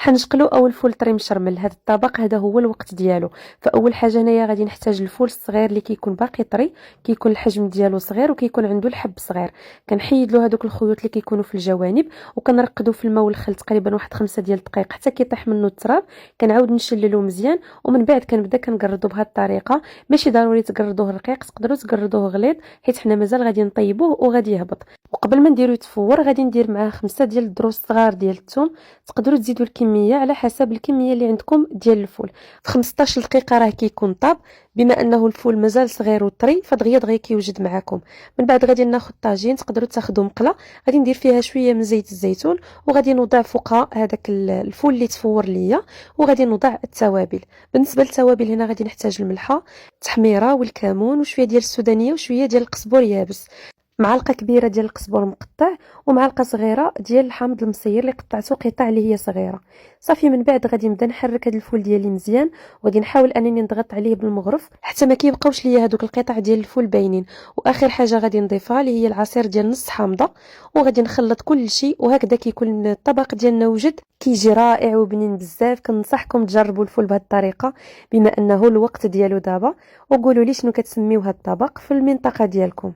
حنشقلو اول فول طري مشرمل. هذا الطبق هذا هو الوقت ديالو. فاول حاجه هنايا غادي نحتاج الفول الصغير اللي كيكون باقي طري، كيكون الحجم ديالو صغير وكيكون عنده الحب صغير. كنحيد له هذوك الخيوط اللي كيكونوا في الجوانب وكنرقدو في الماء والخل تقريبا واحد 5 ديال الدقائق حتى كيطيح منه التراب. كنعاود نشللو مزيان ومن بعد كنبدا كنقردو بهذه الطريقه. ماشي ضروري تقردوه رقيق، تقدروا تقردوه غليظ حيت حنا مازال غادي نطيبوه وغادي يهبط. وقبل ما نديرو يتفور غادي ندير معاه 5 ديال الدروس صغار ديال الثوم. تقدروا تزيدوا الكميه على حسب الكميه اللي عندكم ديال الفول. في 15 دقيقه راه كيكون طاب. بما انه الفول مازال صغير وطري فدغيا دغيا كيوجد معكم. من بعد غادي ناخذ طاجين، تقدروا تاخذوا مقله غادي ندير فيها شويه من زيت الزيتون وغادي نوضع فوقها هذاك الفول اللي تفور ليا وغادي نوضع التوابل. بالنسبه للتوابل هنا غادي نحتاج الملحه، التحميره والكمون وشويه ديال السودانيه وشويه ديال القزبور يابس، معلقه كبيره ديال القزبر مقطع ومعلقه صغيره ديال الحامض المصير اللي قطعته قطع اللي هي صغيره. صافي من بعد غادي نبدا نحرك هذا الفول ديالي مزيان وغادي نحاول انني نضغط عليه بالمغرف حتى ما كيبقاوش ليا هذوك القطع ديال الفول باينين. واخر حاجه غادي نضيفها اللي هي العصير ديال نص حامضه وغادي نخلط كل شيء. وهكذا كيكون الطبق ديالنا وجد، كيجي رائع وبنين بزاف. كنصحكم تجربوا الفول بهذه الطريقه بما انه الوقت ديالو دابا. وقولوا لي شنو كتسميو هذا الطبق في المنطقه ديالكم.